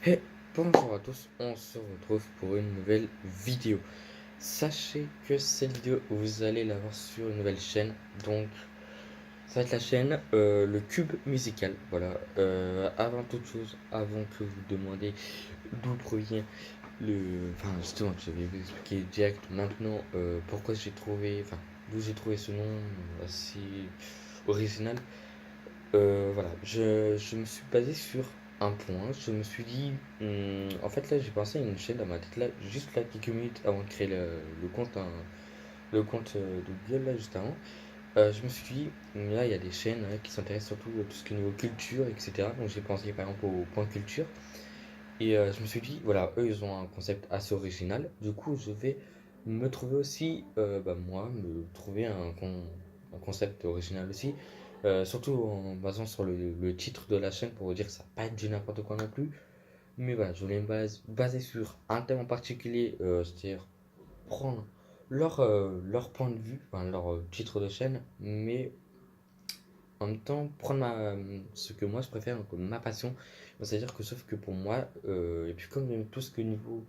Hey, bonjour à tous, on se retrouve pour une nouvelle vidéo. Sachez que cette vidéo, vous allez la voir sur une nouvelle chaîne. Donc, ça va être la chaîne Le Cube Musical. Voilà, avant toute chose, avant que vous demandez d'où provient le... Enfin, justement, je vais vous expliquer direct maintenant pourquoi j'ai trouvé... Enfin, d'où j'ai trouvé ce nom assez original. Voilà, je me suis basé sur un point. Je me suis dit, en fait, là, j'ai pensé à une chaîne dans ma tête, là, juste là, quelques minutes avant de créer le compte, le compte de Google, là, juste avant. Je me suis dit, là, il y a des chaînes qui s'intéressent surtout à tout ce qui est niveau culture, etc. Donc, j'ai pensé par exemple au point culture. Et je me suis dit, voilà, eux, ils ont un concept assez original. Du coup, je vais me trouver aussi, moi, me trouver un concept original aussi. Surtout en basant sur le titre de la chaîne pour vous dire que ça va pas être du n'importe quoi non plus. Mais voilà, je voulais baser sur un thème en particulier, c'est-à-dire prendre leur point de vue, enfin leur titre de chaîne, mais en même temps prendre ce que moi je préfère, comme ma passion. C'est-à-dire que sauf que pour moi, et puis comme j'aime tout ce que niveau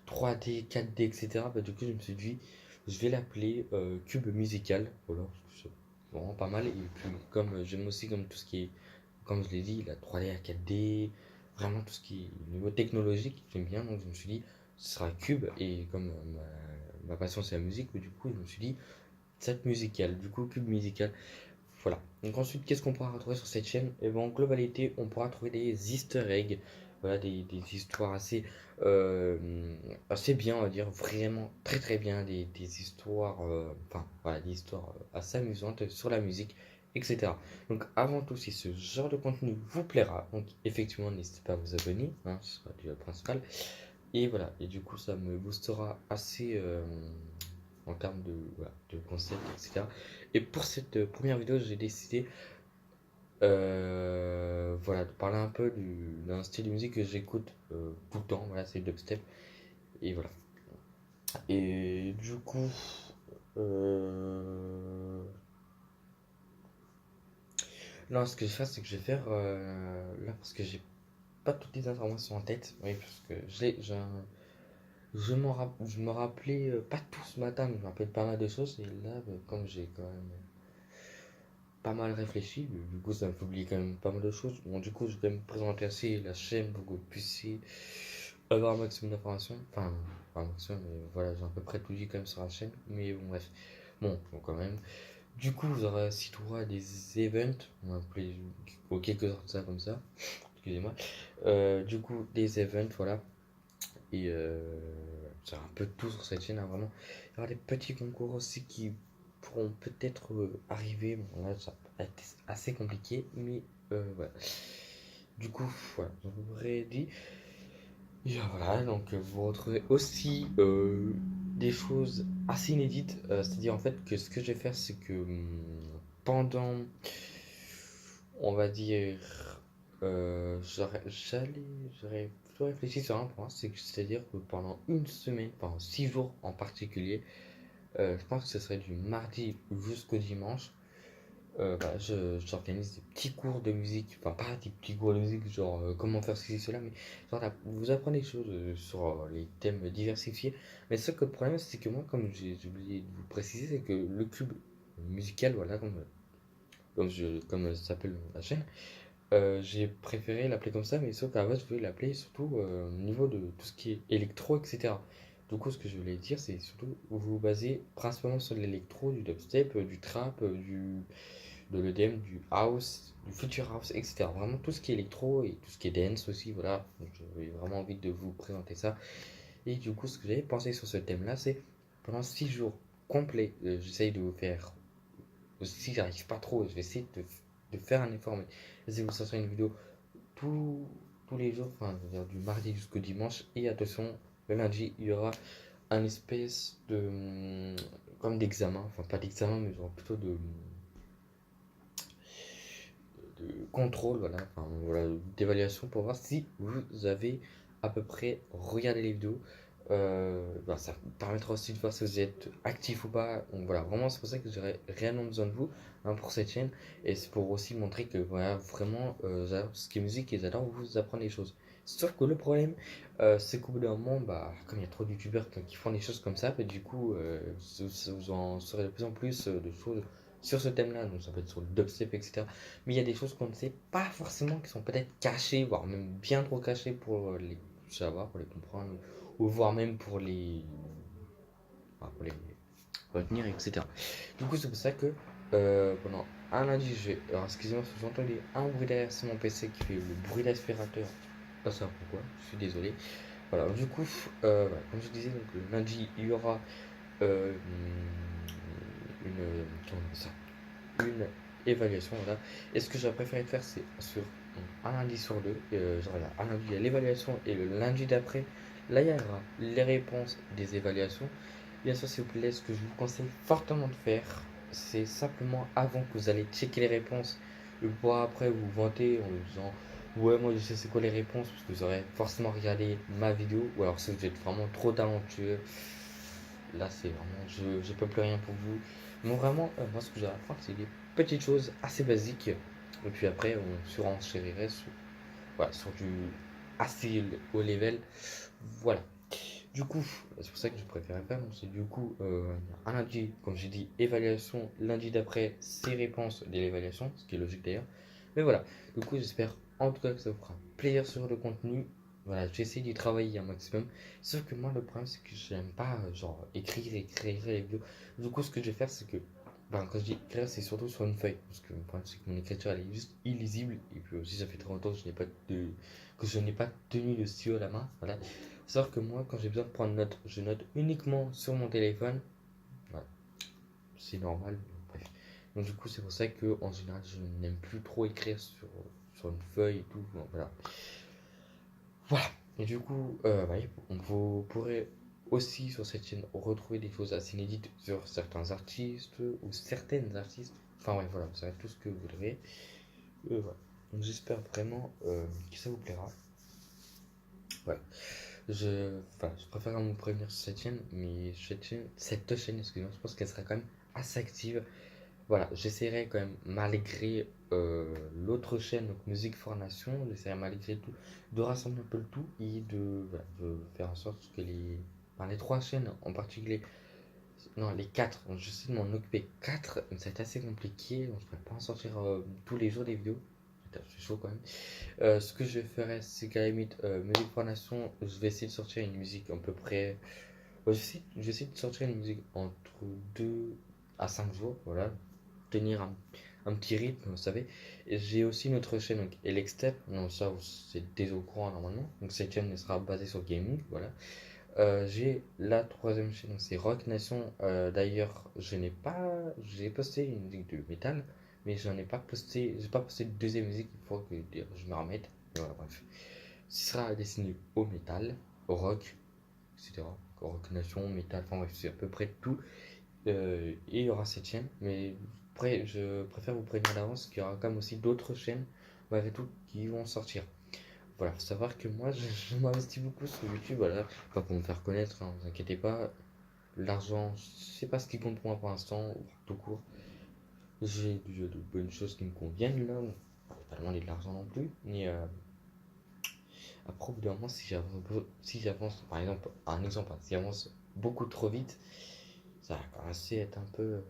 3D, 4D, etc., bah, du coup je me suis dit, je vais l'appeler Cube Musical. Voilà, parce que c'est vraiment pas mal. Et puis comme j'aime aussi comme tout ce qui est, comme je l'ai dit, la 3D, la 4D, vraiment tout ce qui est niveau technologique, j'aime bien. Donc je me suis dit, ce sera Cube. Et comme ma passion c'est la musique, du coup je me suis dit, cette musicale, du coup Cube Musical. Voilà. Donc ensuite, qu'est-ce qu'on pourra retrouver sur cette chaîne? Et ben, en globalité, on pourra trouver des easter eggs, voilà, des histoires euh, assez bien, on va dire, vraiment très très bien, des histoires, enfin, voilà, des histoires assez amusantes sur la musique, etc. Donc avant tout, si ce genre de contenu vous plaira, donc effectivement, n'hésitez pas à vous abonner, hein, ce sera déjà le principal. Et voilà, et du coup, ça me boostera assez en termes de, voilà, de concept, etc. Et pour cette première vidéo, j'ai décidé voilà, de parler un peu d'un style de musique que j'écoute tout le temps. Voilà, c'est le dubstep. Et voilà. Et du coup, euh, là, ce que je vais faire, c'est que je vais faire là, parce que j'ai pas toutes les informations en tête. Oui, parce que je me rappelais pas tout ce matin, mais je me rappelle pas mal de choses. Et là, comme j'ai quand même pas mal réfléchi, du coup ça me fait oublier quand même pas mal de choses. Bon, du coup je vais me présenter assez la chaîne pour que vous puissiez avoir un maximum d'informations. Enfin, pas un maximum, mais voilà, j'ai à peu près tout dit quand même sur la chaîne. Mais bon, bref. Bon, quand même. Du coup, vous aurez aussi droit à des events, on va appeler aux quelques heures de ça comme ça. Excusez-moi. Du coup, des events, voilà. Et c'est un peu tout sur cette chaîne, hein, vraiment. Il y aura des petits concours aussi qui pourront peut-être arriver. Bon, là, ça va être assez compliqué, mais voilà. Du coup, voilà, je vous aurais dit. Et voilà, donc vous retrouvez aussi des choses assez inédites. C'est-à-dire en fait que ce que je vais faire, c'est que pendant, on va dire, j'aurais plutôt réfléchi sur un point, c'est-à-dire que pendant une semaine, pendant 6 jours en particulier, je pense que ce serait du mardi jusqu'au dimanche. J'organise des petits cours de musique, enfin pas des petits cours de musique, genre comment faire ceci, cela, mais genre là, vous apprenez des choses sur les thèmes diversifiés. Mais ce que le problème, c'est que moi, comme j'ai oublié de vous préciser, c'est que le cube musical, voilà, comme ça s'appelle la chaîne, j'ai préféré l'appeler comme ça, mais sauf qu'à la base, je voulais l'appeler surtout au niveau de tout ce qui est électro, etc. Du coup, ce que je voulais dire, c'est surtout vous vous basez principalement sur l'électro, du dubstep, du trap, de l'EDM, du house, du future house, etc. Vraiment tout ce qui est électro et tout ce qui est dance aussi, voilà. Donc, j'avais vraiment envie de vous présenter ça. Et du coup, ce que j'avais pensé sur ce thème-là, c'est pendant 6 jours complets, j'essaye de vous faire, si j'arrive pas trop, je vais essayer de faire un effort, mais j'essaie de vous sortir une vidéo tous, tous les jours, enfin, je veux dire, du mardi jusqu'au dimanche. Et attention, le lundi, il y aura un espèce de, comme d'examen, enfin pas d'examen, mais genre plutôt de contrôle, voilà, voilà, d'évaluation pour voir si vous avez à peu près regardé les vidéos. Ça permettra aussi de voir si vous êtes actif ou pas. Donc voilà, vraiment, c'est pour ça que j'aurais réellement besoin de vous, hein, pour cette chaîne. Et c'est pour aussi montrer que voilà, vraiment, j'adore ce qui est musique et j'adore vous apprendre des choses. Sauf que le problème, c'est qu'au bout d'un moment, comme il y a trop de youtubeurs qui font des choses comme ça, du coup, vous en saurez de plus en plus de choses sur ce thème-là. Donc ça peut être sur le dubstep, etc. Mais il y a des choses qu'on ne sait pas forcément, qui sont peut-être cachées, voire même bien trop cachées pour les savoir, pour les comprendre, ou voire même pour les retenir, etc. Du coup, c'est pour ça que pendant un lundi, alors excusez-moi si vous entendez un bruit derrière, c'est mon PC qui fait le bruit d'aspirateur. Pas ça pourquoi, je suis désolé. Voilà, du coup, voilà, comme je disais, donc, le lundi, il y aura euh, comment on appelle ça, une évaluation. Voilà. Et ce que j'aurais préféré faire, c'est sur un lundi sur deux. Genre là, un lundi, il y a l'évaluation et le lundi d'après, là, il y aura les réponses des évaluations. Bien sûr, s'il vous plaît, ce que je vous conseille fortement de faire, c'est simplement avant que vous allez checker les réponses, et pour après vous vanter en disant ouais, moi je sais c'est quoi les réponses, parce que vous aurez forcément regardé ma vidéo, ou alors si vous êtes vraiment trop talentueux, là c'est vraiment, je peux plus rien pour vous. Mais vraiment, moi ce que j'ai à apprendre, c'est des petites choses assez basiques, et puis après on surenchérirait sur, voilà, sur du assez haut level. Voilà. Du coup, c'est pour ça que je préfère faire. Donc, c'est du coup un lundi, comme j'ai dit, évaluation. Lundi d'après, c'est réponses de l'évaluation, ce qui est logique d'ailleurs. Mais voilà, du coup, j'espère en tout cas que ça vous fera plaisir sur le contenu. Voilà, j'essaie d'y travailler un maximum. Sauf que moi, le problème, c'est que j'aime pas genre écrire les vidéos. Du coup, ce que je vais faire, c'est que quand je dis écrire, c'est surtout sur une feuille. Parce que le problème, c'est que mon écriture, elle est juste illisible. Et puis aussi, ça fait très longtemps que je n'ai pas tenu de stylo à la main. Voilà. Sauf que moi, quand j'ai besoin de prendre note, je note uniquement sur mon téléphone. Voilà, c'est normal. Bref. Donc du coup, c'est pour ça que en général, je n'aime plus trop écrire sur une feuille et tout. Bon, voilà. Voilà. Et du coup, vous pourrez aussi sur cette chaîne retrouver des choses assez inédites sur certains artistes ou certaines artistes. Enfin ouais, voilà, vous savez tout ce que vous voudrez. Voilà. Donc j'espère vraiment que ça vous plaira. Voilà. Je préfère vous prévenir sur cette chaîne, mais cette chaîne, excusez-moi, je pense qu'elle sera quand même assez active. Voilà, j'essaierai quand même, malgré l'autre chaîne, donc Musique Formation, j'essaierai malgré tout de rassembler un peu le tout et de faire en sorte que les trois chaînes en particulier, non, les quatre, donc j'essaie de m'en occuper quatre, mais c'est assez compliqué, donc je ne pourrais pas en sortir tous les jours des vidéos. C'est chaud quand même. Ce que je ferais, c'est qu'à la limite, musique pour nation, je vais essayer de sortir une musique à peu près. Je vais essayer de sortir une musique entre 2 à 5 jours, voilà. Tenir un petit rythme, vous savez. Et j'ai aussi une autre chaîne, donc Elextep, non, ça c'est déjà au courant normalement. Donc cette chaîne elle sera basée sur le gaming, voilà. J'ai la troisième chaîne, donc c'est Rock Nation. D'ailleurs, j'ai posté une musique de métal, mais j'ai pas posté de deuxième musique, il faut que je me remette. Et voilà, bref. Ce sera destiné au métal, au rock, etc. Rock Nation, métal, enfin bref, c'est à peu près tout. Et il y aura cette chaîne, mais après, je préfère vous prévenir d'avance qu'il y aura quand même aussi d'autres chaînes, malgré tout, qui vont sortir. Voilà, faut savoir que moi, je m'investis beaucoup sur YouTube, voilà, pas pour me faire connaître, hein, vous inquiétez pas. L'argent, c'est pas ce qui compte pour moi pour l'instant, ou tout court. J'ai de bonnes choses qui me conviennent là, pas demander de l'argent non plus, mais après, au bout d'un moment, si j'avance, par exemple, un exemple, si j'avance beaucoup trop vite, ça va commencer à être un peu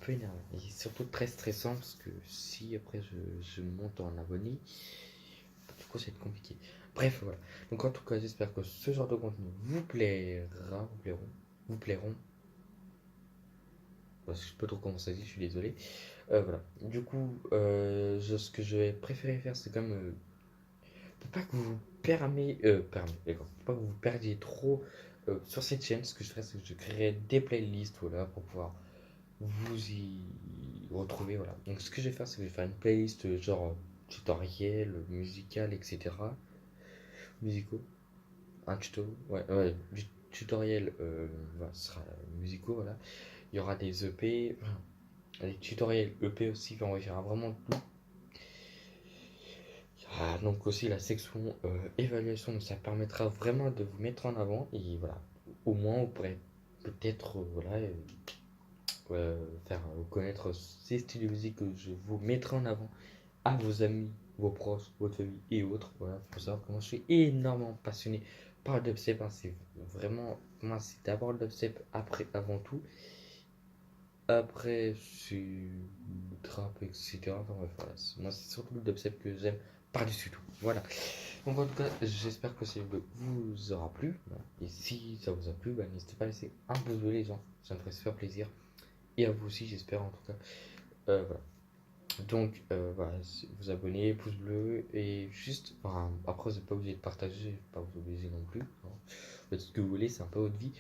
énervant. Et surtout très stressant parce que si après je monte en abonné, du coup ça va être compliqué. Bref, voilà. Donc en tout cas, j'espère que ce genre de contenu vous plairont. Parce que je sais pas trop comment ça dit, je suis désolé. Voilà. Du coup, ce que je vais préférer faire, c'est comme pour pas que vous d'accord, pour pas que vous perdiez trop sur cette chaîne. Ce que je ferai, c'est que je créerai des playlists, voilà, pour pouvoir vous y retrouvez. Voilà. Donc ce que je vais faire, c'est que je vais faire une playlist genre tutoriel, musical, etc. Musicaux. Un tuto. Ouais, ouais, du tutoriel voilà, ce sera musicaux, voilà. Il y aura des EP, enfin, des tutoriels EP aussi, enfin, on va faire vraiment tout. Ah, donc aussi la section évaluation, ça permettra vraiment de vous mettre en avant et voilà, au moins vous pourrez peut-être voilà, faire connaître ces styles de musique que je vous mettrai en avant à vos amis, vos proches, votre famille et autres. Voilà, faut savoir que moi je suis énormément passionné par le dubstep, hein. C'est vraiment, moi c'est d'abord le dubstep, après avant tout. Après, c'est le trap, etc. Enfin bref, voilà. Moi, c'est surtout le dubstep que j'aime par-dessus tout. Voilà. Donc, en tout cas, j'espère que cette vidéo vous aura plu. Voilà. Et si ça vous a plu, bah, n'hésitez pas à laisser un pouce bleu, les gens. Ça me ferait super plaisir. Et à vous aussi, j'espère, en tout cas. Voilà. Donc, voilà, vous abonnez, pouce bleu. Et juste, enfin, après, vous n'êtes pas obligé de partager, pas vous obliger non plus. Hein. Faites ce que vous voulez, c'est un peu votre vie.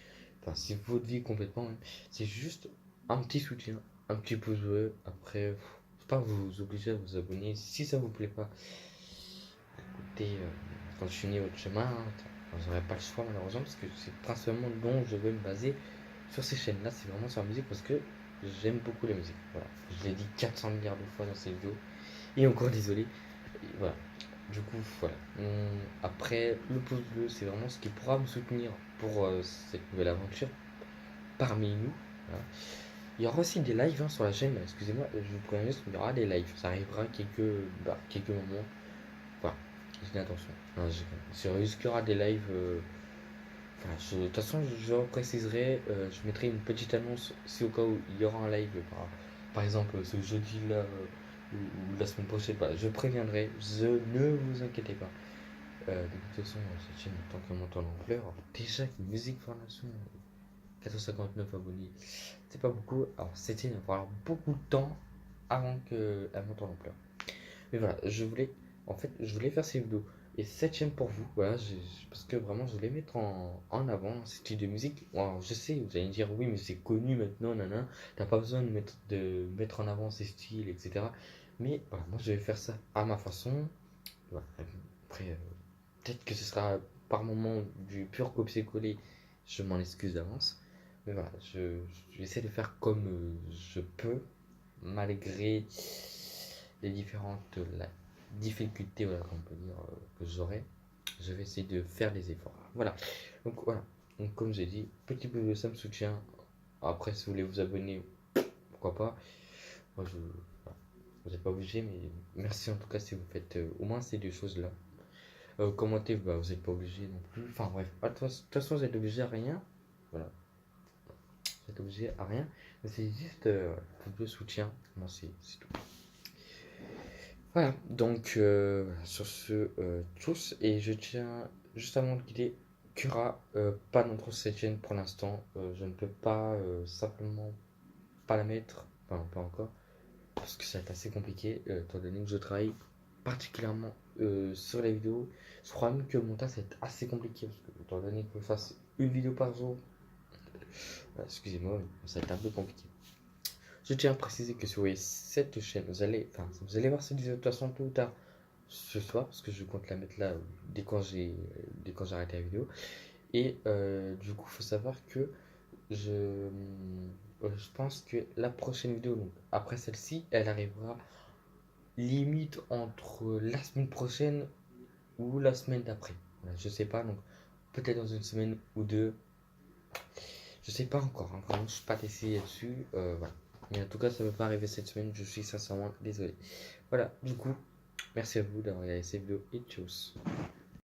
Enfin, c'est votre vie complètement, hein. C'est juste un petit soutien, un petit pouce bleu. Après, faut pas vous obliger à vous abonner. Si ça vous plaît pas, écoutez, continuez votre chemin, hein. Vous n'aurez pas le choix malheureusement parce que c'est principalement dont je veux me baser sur ces chaînes-là. C'est vraiment sur la musique parce que j'aime beaucoup la musique. Voilà. Je l'ai dit 400 milliards de fois dans ces vidéos. Et encore désolé. Et voilà. Du coup, voilà. Après, le pouce bleu, c'est vraiment ce qui pourra me soutenir pour cette nouvelle aventure parmi nous. Voilà. Il y aura aussi des lives hein, sur la chaîne. Excusez-moi, je vous préviens juste, il y aura des lives. Ça arrivera quelques moments. Voilà, j'ai l'intention. C'est juste qu'il y aura des lives. Enfin, de toute façon, je préciserai. Je mettrai une petite annonce si au cas où il y aura un live. Par exemple, ce jeudi-là ou la semaine prochaine. Voilà, je préviendrai. Ne vous inquiétez pas. De toute façon, cette chaîne, tant qu'elle monte en ampleur, déjà une musique formation, 459 abonnés, c'est pas beaucoup. Alors, cette chaîne va falloir beaucoup de temps avant qu'elle monte en ampleur. Mais voilà, je voulais faire ces vidéos et cette chaîne pour vous, voilà, parce que vraiment, je voulais mettre en avant ce style de musique. Alors, je sais, vous allez me dire, oui, mais c'est connu maintenant, nana, t'as pas besoin de mettre en avant ces styles, etc. Mais voilà, moi, je vais faire ça à ma façon. Voilà. Après, peut-être que ce sera par moment du pur copier-coller, je m'en excuse d'avance. Mais voilà, je vais essayer de faire comme je peux, malgré les différentes difficultés voilà, qu'on peut dire que j'aurai. Je vais essayer de faire des efforts. Voilà. Donc voilà. Donc comme j'ai dit, petit peu de ça me soutient. Après, si vous voulez vous abonner, pourquoi pas. Moi, voilà. Vous n'êtes pas obligé, mais merci en tout cas si vous faites au moins ces deux choses-là. Commenter, bah, vous n'êtes pas obligé non plus. Enfin bref, de toute façon, vous êtes obligé à rien. Voilà. Vous êtes obligé à rien. Mais c'est juste un peu de soutien. Moi, c'est tout. Voilà, donc sur ce, tous, et je tiens juste avant de quitter, Cura, pas dans cette chaîne pour l'instant, je ne peux pas simplement pas la mettre, enfin pas encore, parce que ça va être assez compliqué, étant donné que je travaille particulièrement sur les vidéos. Je crois même que le montage ça va être assez compliqué, parce que étant donné que je fasse une vidéo par jour, excusez-moi, ça va être un peu compliqué. Je tiens à préciser que si vous voyez cette chaîne, vous allez voir cette vidéo de toute façon tôt ou tard ce soir, parce que je compte la mettre là dès quand j'ai arrêté la vidéo. Et du coup, il faut savoir que je pense que la prochaine vidéo, donc après celle-ci, elle arrivera limite entre la semaine prochaine ou la semaine d'après. Voilà, je sais pas, donc peut-être dans une semaine ou deux. Je sais pas encore, hein, vraiment, je suis pas décidé là-dessus. Voilà. Mais en tout cas, ça ne va pas arriver cette semaine, je suis sincèrement désolé. Voilà, du coup, merci à vous d'avoir regardé cette vidéo et tchuss.